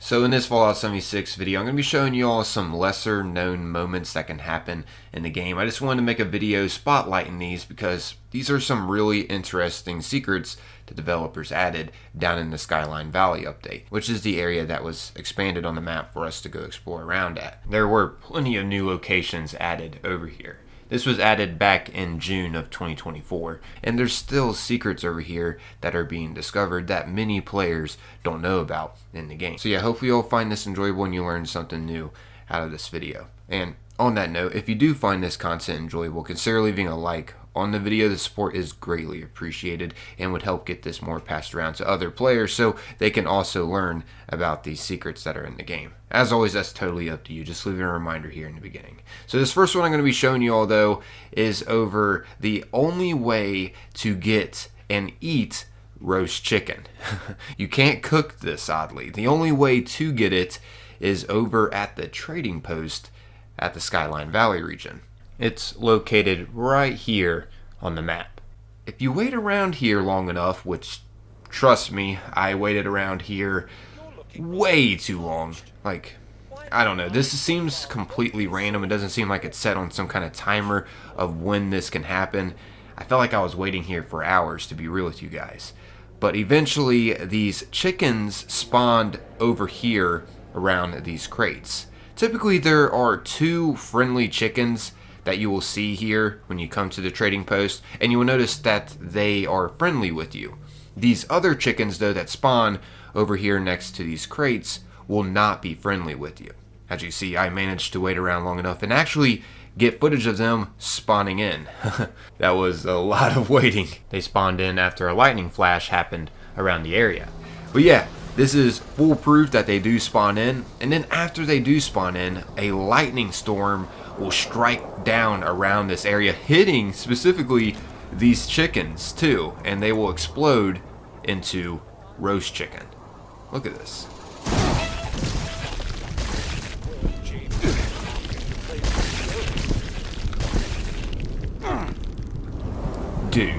So in this Fallout 76 video, I'm going to be showing you all some lesser known moments that can happen in the game. I just wanted to make a video spotlighting these because these are some really interesting secrets the developers added down in the Skyline Valley update, which is the area that was expanded on the map for us to go explore around at. There were plenty of new locations added over here. This was added back in June of 2024, and there's still secrets over here that are being discovered that many players don't know about in the game. So yeah, hopefully you'll find this enjoyable and you learn something new out of this video. And on that note, if you do find this content enjoyable, consider leaving a like on the video. The support is greatly appreciated and would help get this more passed around to other players so they can also learn about these secrets that are in the game. As always, that's totally up to you. Just leaving a reminder here in the beginning. So this first one I'm going to be showing you all, though, is over the only way to get and eat roast chicken. You can't cook this, oddly. The only way to get it is over at the trading post at the Skyline Valley region. It's located right here on the map. If you wait around here long enough, which, trust me, I waited around here way too long. Like, I don't know, this seems completely random. It doesn't seem like it's set on some kind of timer of when this can happen. I felt like I was waiting here for hours, to be real with you guys. But eventually, these chickens spawned over here around these crates. Typically, there are two friendly chickens that you will see here when you come to the trading post, and you will notice that they are friendly with you. These other chickens, though, that spawn over here next to these crates will not be friendly with you. As you see, I managed to wait around long enough and actually get footage of them spawning in. That was a lot of waiting. They spawned in after a lightning flash happened around the area. But yeah, this is foolproof that they do spawn in, and then after they do spawn in, a lightning storm will strike down around this area, hitting specifically these chickens too, and they will explode into roast chicken. Look at this. Dude,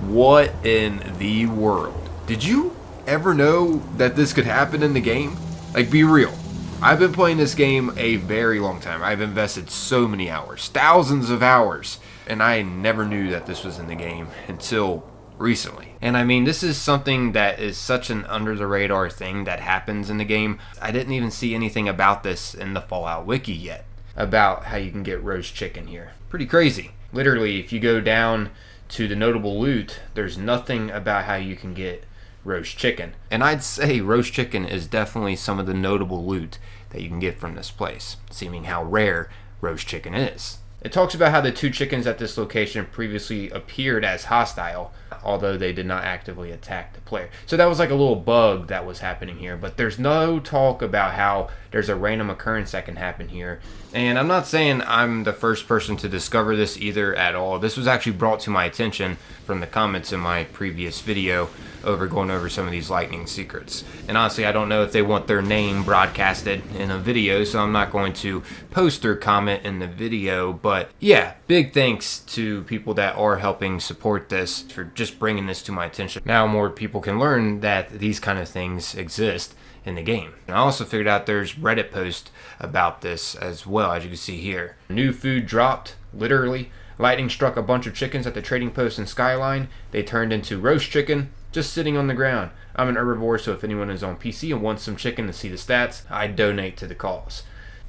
what in the world? Did you ever know that this could happen in the game? Like, be real. I've been playing this game a very long time. I've invested so many hours, thousands of hours, and I never knew that this was in the game until recently. And I mean, this is something that is such an under the radar thing that happens in the game. I didn't even see anything about this in the Fallout wiki yet, about how you can get roast chicken here. Pretty crazy. Literally, if you go down to the notable loot, there's nothing about how you can get roast chicken. And I'd say roast chicken is definitely some of the notable loot that you can get from this place, seeming how rare roast chicken is. It talks about how the two chickens at this location previously appeared as hostile, although they did not actively attack the player. So that was like a little bug that was happening here, but there's no talk about how there's a random occurrence that can happen here. And I'm not saying I'm the first person to discover this either at all. This was actually brought to my attention from the comments in my previous video going over some of these lightning secrets. And honestly, I don't know if they want their name broadcasted in a video, so I'm not going to post their comment in the video. But yeah, big thanks to people that are helping support this for just bringing this to my attention. Now more people can learn that these kind of things exist in the game. And I also figured out there's Reddit posts about this as well, as you can see here. New food dropped, literally. Lightning struck a bunch of chickens at the trading post in Skyline. They turned into roast chicken, just sitting on the ground. I'm an herbivore, so if anyone is on PC and wants some chicken to see the stats, I donate to the cause.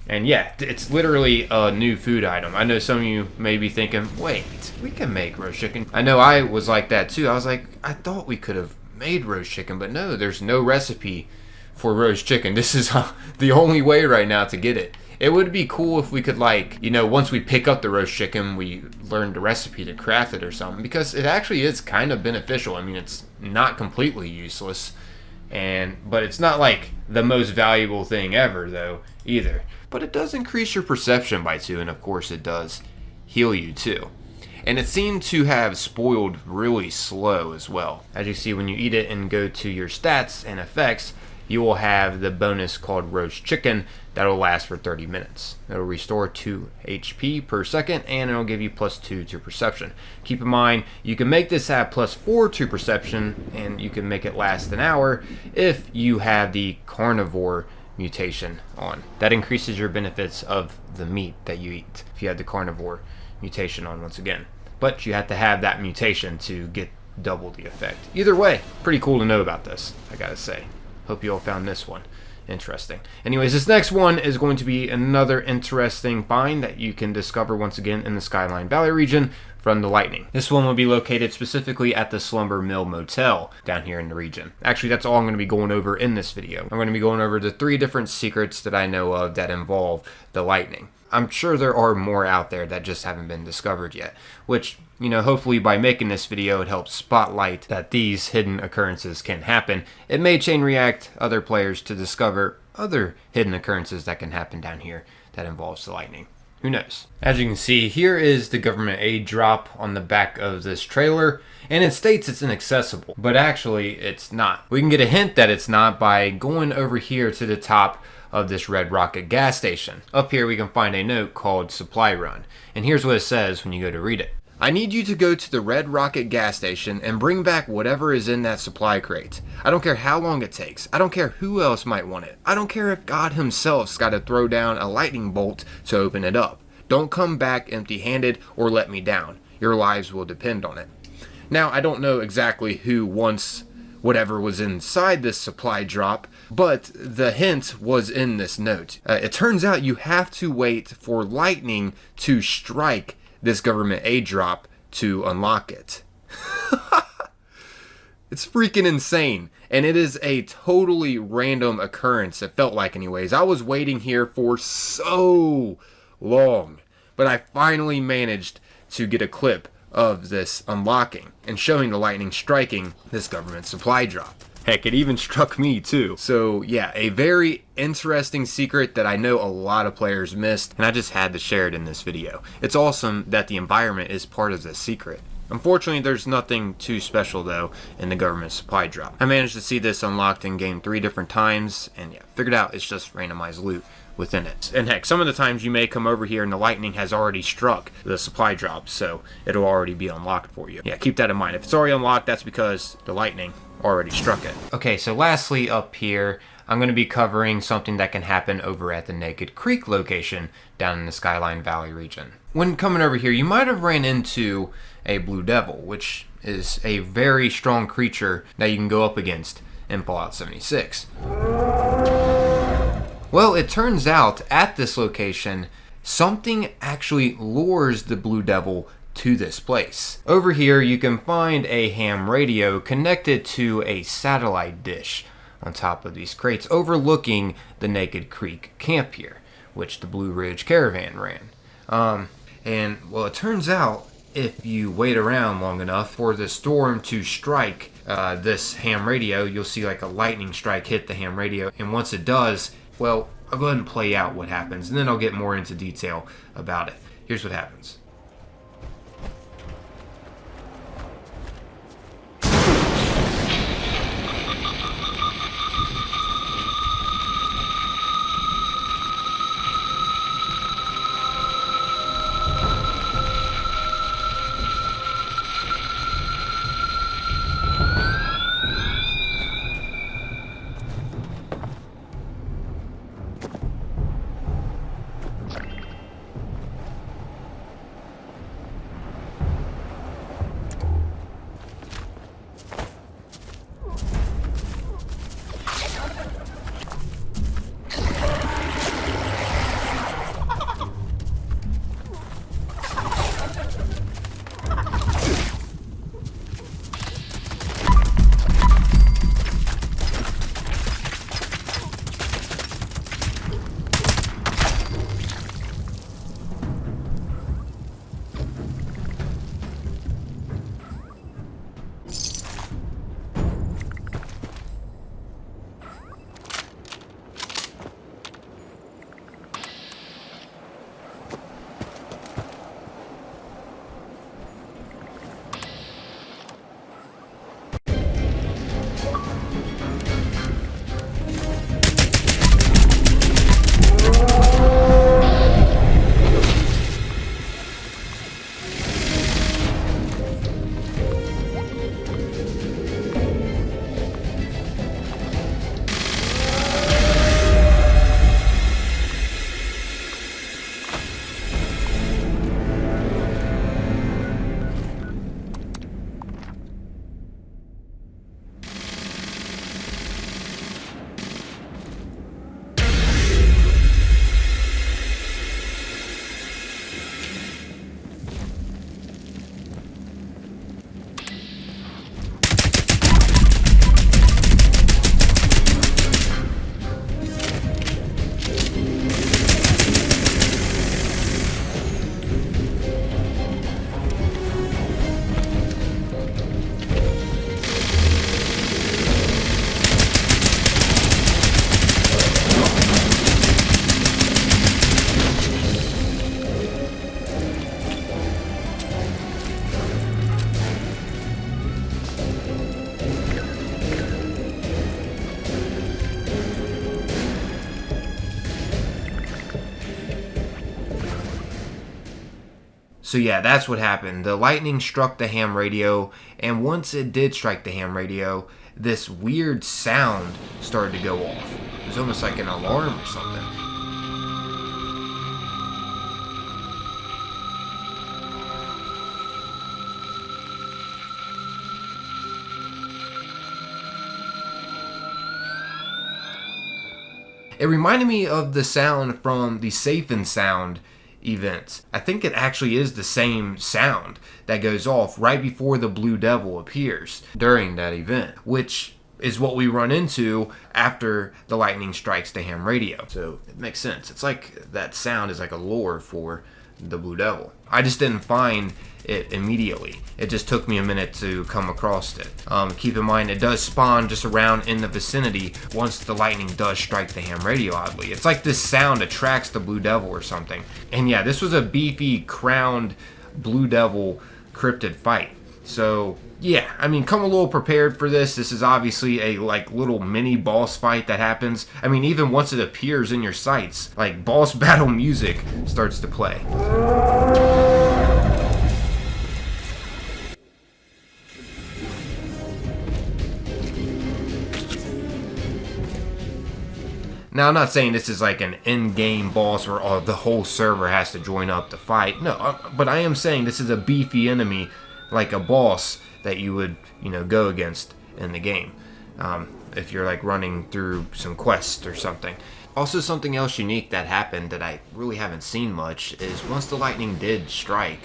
And yeah, it's literally a new food item. I know some of you may be thinking, wait, we can make roast chicken. I know I was like that too. I was like, I thought we could have made roast chicken, but no, there's no recipe for roast chicken. This is the only way right now to get it. It would be cool if we could, like, you know, once we pick up the roast chicken, we learn the recipe to craft it or something, because it actually is kind of beneficial. I mean, it's not completely useless, but it's not like the most valuable thing ever, though, either. But it does increase your perception by 2, and of course it does heal you too. And it seemed to have spoiled really slow as well. As you see, when you eat it and go to your stats and effects, you will have the bonus called roast chicken that will last for 30 minutes. It'll restore 2 HP per second, and it'll give you +2 to perception. Keep in mind, you can make this have +4 to perception, and you can make it last an hour if you have the carnivore mutation on. That increases your benefits of the meat that you eat if you have the carnivore mutation on once again. But you have to have that mutation to get double the effect. Either way, pretty cool to know about this, I gotta say. Hope you all found this one interesting. Anyways, this next one is going to be another interesting find that you can discover once again in the Skyline Valley region from the lightning. This one will be located specifically at the Slumber Mill Motel down here in the region. Actually, that's all I'm going to be going over in this video. I'm going to be going over the 3 different secrets that I know of that involve the lightning. I'm sure there are more out there that just haven't been discovered yet, which, you know, hopefully by making this video, it helps spotlight that these hidden occurrences can happen. It may chain react other players to discover other hidden occurrences that can happen down here that involves the lightning. Who knows? As you can see, here is the government aid drop on the back of this trailer, and it states it's inaccessible, but actually it's not. We can get a hint that it's not by going over here to the top of this Red Rocket gas station. Up here we can find a note called Supply Run, and here's what it says when you go to read it. I need you to go to the Red Rocket gas station and bring back whatever is in that supply crate. I don't care how long it takes. I don't care who else might want it. I don't care if God himself's got to throw down a lightning bolt to open it up. Don't come back empty-handed or let me down. Your lives will depend on it. Now, I don't know exactly who wants whatever was inside this supply drop, but the hint was in this note. It turns out you have to wait for lightning to strike this government aid drop to unlock it. It's freaking insane, and it is a totally random occurrence, it felt like anyways. I was waiting here for so long, but I finally managed to get a clip of this unlocking and showing the lightning striking this government supply drop. Heck, it even struck me too. So yeah, a very interesting secret that I know a lot of players missed, and I just had to share it in this video. It's awesome that the environment is part of this secret. Unfortunately, there's nothing too special though in the government supply drop. I managed to see this unlocked in game 3 different times, and yeah, figured out it's just randomized loot within it. And heck, some of the times you may come over here and the lightning has already struck the supply drop, so it'll already be unlocked for you. Yeah, keep that in mind. If it's already unlocked, that's because the lightning already struck it. Okay, so lastly up here, I'm going to be covering something that can happen over at the Naked Creek location down in the Skyline Valley region. When coming over here, you might have ran into a Blue Devil, which is a very strong creature that you can go up against in Fallout 76. Well, it turns out at this location, something actually lures the Blue Devil to this place. Over here, you can find a ham radio connected to a satellite dish on top of these crates overlooking the Naked Creek camp here, which the Blue Ridge Caravan ran. And well, it turns out if you wait around long enough for the storm to strike this ham radio, you'll see like a lightning strike hit the ham radio, and once it does, well, I'll go ahead and play out what happens, and then I'll get more into detail about it. Here's what happens. So yeah, that's what happened. The lightning struck the ham radio, and once it did strike the ham radio, this weird sound started to go off. It was almost like an alarm or something. It reminded me of the sound from the Safe and Sound event. I think it actually is the same sound that goes off right before the Blue Devil appears during that event, which is what we run into after the lightning strikes the ham radio. So it makes sense. It's like that sound is like a lure for the Blue Devil. I just didn't find it immediately. It just took me a minute to come across it. Keep in mind, it does spawn just around in the vicinity once the lightning does strike the ham radio, oddly. It's like this sound attracts the Blue Devil or something. And yeah, this was a beefy, crowned Blue Devil cryptid fight. So yeah, I mean, come a little prepared for this. This is obviously a like little mini boss fight that happens. I mean, even once it appears in your sights, like boss battle music starts to play. Now, I'm not saying this is like an in-game boss where the whole server has to join up to fight. No, but I am saying this is a beefy enemy, like a boss that you would, go against in the game. If you're like running through some quests or something. Also, something else unique that happened that I really haven't seen much is once the lightning did strike,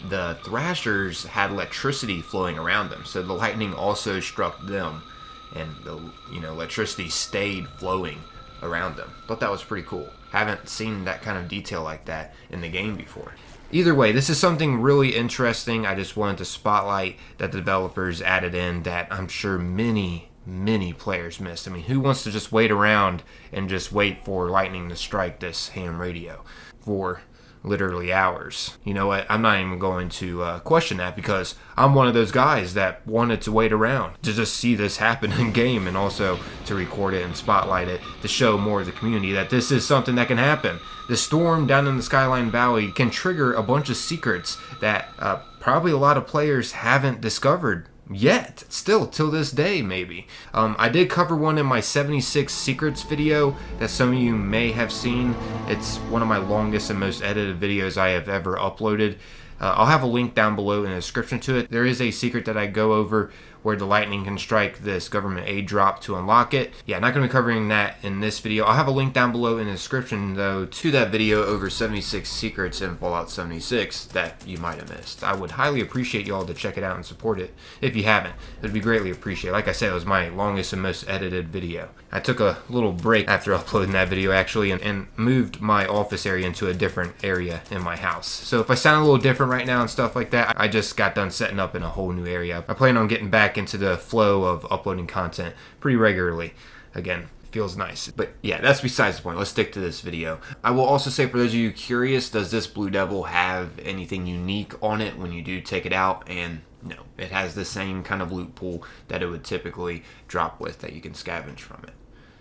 the thrashers had electricity flowing around them. So the lightning also struck them, and the electricity stayed flowing around them. Thought that was pretty cool. Haven't seen that kind of detail like that in the game before. Either way, this is something really interesting. I just wanted to spotlight that the developers added in that I'm sure many players missed. I mean, who wants to just wait around and just wait for lightning to strike this ham radio for literally hours? You know what? I'm not even going to question that, because I'm one of those guys that wanted to wait around to just see this happen in game, and also to record it and spotlight it to show more of the community that this is something that can happen. The storm down in the Skyline Valley can trigger a bunch of secrets that probably a lot of players haven't discovered yet, still till this day maybe. I did cover one in my 76 secrets video that some of you may have seen. It's one of my longest and most edited videos I have ever uploaded. I'll have a link down below in the description to it. There is a secret that I go over where the lightning can strike this government aid drop to unlock it. Yeah, not going to be covering that in this video. I'll have a link down below in the description, though, to that video over 76 secrets in Fallout 76 that you might have missed. I would highly appreciate y'all to check it out and support it if you haven't. It would be greatly appreciated. Like I said, it was my longest and most edited video. I took a little break after uploading that video, actually, and moved my office area into a different area in my house. So if I sound a little different right now and stuff like that, I just got done setting up in a whole new area. I plan on getting back into the flow of uploading content pretty regularly. Again, feels nice. But yeah, that's besides the point. Let's stick to this video. I will also say, for those of you curious, does this Blue Devil have anything unique on it when you do take it out? And no, it has the same kind of loot pool that it would typically drop with that you can scavenge from it.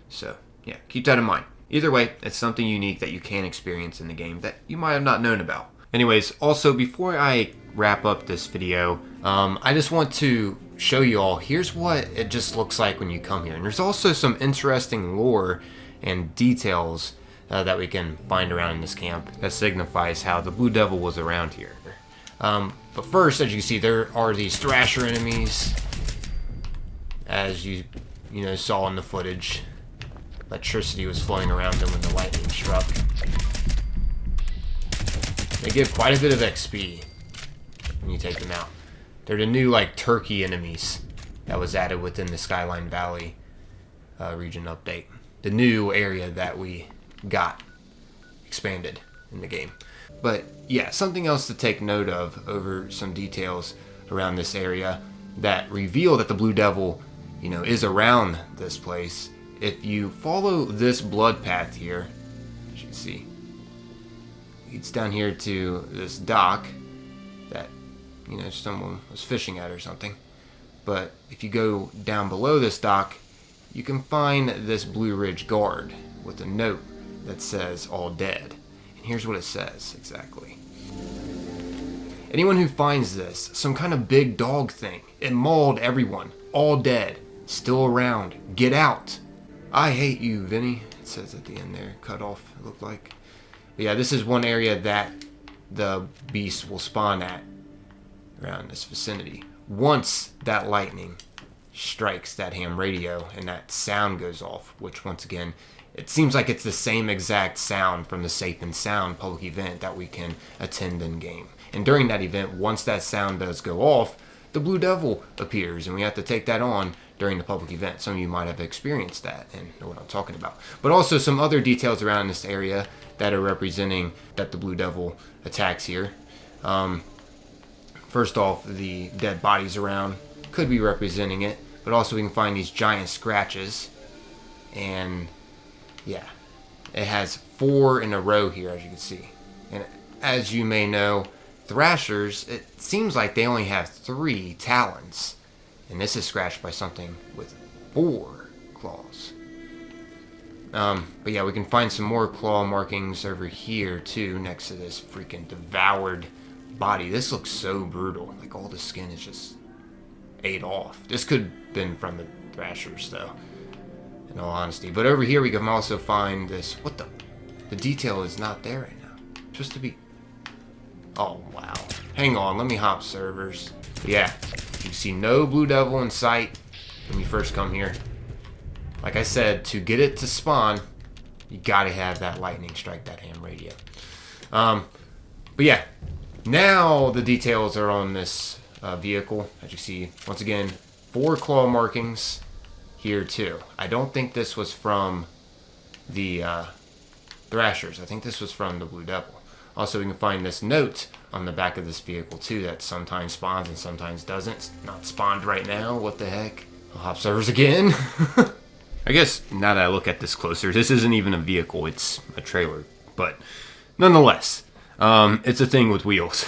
So yeah, keep that in mind. Either way, it's something unique that you can experience in the game that you might have not known about. Anyways, also, before I wrap up this video, I just want to show you all, here's what it just looks like when you come here. And there's also some interesting lore and details that we can find around in this camp that signifies how the Blue Devil was around here. But first, as you can see, there are these Thrasher enemies, as you saw in the footage. Electricity was flowing around them when the lightning struck. They give quite a bit of XP when you take them out. They're the new turkey enemies that was added within the Skyline Valley region update. The new area that we got expanded in the game. But yeah, something else to take note of over some details around this area that reveal that the Blue Devil, is around this place. If you follow this blood path here, as you can see, leads down here to this dock that someone was fishing at or something. But if you go down below this dock, you can find this Blue Ridge guard with a note that says "all dead." And here's what it says exactly. Anyone who finds this, some kind of big dog thing, it mauled everyone, all dead, still around, get out. I hate you, Vinny, it says at the end there, cut off, it looked like. But yeah, this is one area that the beast will spawn at, around this vicinity. Once that lightning strikes that ham radio and that sound goes off, which once again, it seems like it's the same exact sound from the Safe and Sound public event that we can attend in game. And during that event, once that sound does go off, the Blue Devil appears, and we have to take that on during the public event. Some of you might have experienced that and know what I'm talking about. But also some other details around this area that are representing that the Blue Devil attacks here. First off, the dead bodies around could be representing it, but also we can find these giant scratches. And yeah, it has 4 in a row here, as you can see. And as you may know, thrashers, it seems like they only have 3 talons. And this is scratched by something with 4 claws. But yeah, we can find some more claw markings over here too, next to this freaking devoured body. This looks so brutal. Like all the skin is just ate off. This could have been from the thrashers though, in all honesty. But over here we can also find this. What the detail is not there right now. It's supposed to be. Oh wow. Hang on, let me hop servers. Yeah, you see no Blue Devil in sight when you first come here. Like I said, to get it to spawn, you gotta have that lightning strike that ham radio. But yeah, now the details are on this vehicle. As you see, once again, 4 claw markings here too. I don't think this was from the thrashers. I think this was from the Blue Devil. Also, we can find this note on the back of this vehicle too that sometimes spawns and sometimes doesn't. It's not spawned right now. What the heck? I'll hop servers again. I guess now that I look at this closer, this isn't even a vehicle. It's a trailer. But nonetheless, it's a thing with wheels.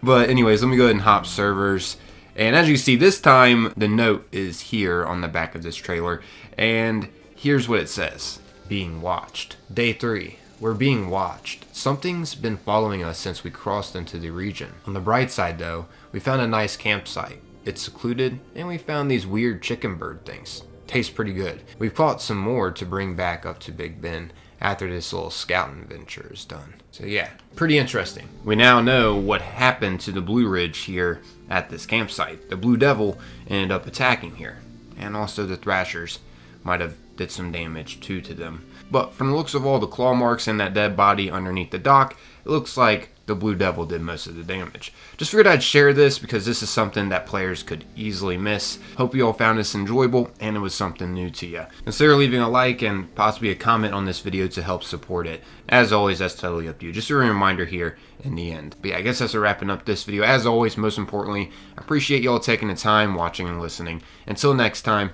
But anyways, let me go ahead and hop servers. And as you see, this time the note is here on the back of this trailer. And here's what it says. Being watched. Day 3. We're being watched. Something's been following us since we crossed into the region. On the bright side though, we found a nice campsite. It's secluded, and we found these weird chicken bird things. Tastes pretty good. We've caught some more to bring back up to Big Ben after this little scouting venture is done. So yeah, pretty interesting. We now know what happened to the Blue Ridge here at this campsite. The Blue Devil ended up attacking here, and also the Thrashers might have did some damage too to them. But from the looks of all the claw marks and that dead body underneath the dock, it looks like the Blue Devil did most of the damage. Just figured I'd share this because this is something that players could easily miss. Hope you all found this enjoyable and it was something new to you. Consider leaving a like and possibly a comment on this video to help support it. As always, that's totally up to you. Just a reminder here in the end. But yeah, I guess that's wrapping up this video. As always, most importantly, I appreciate you all taking the time watching and listening. Until next time,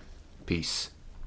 peace.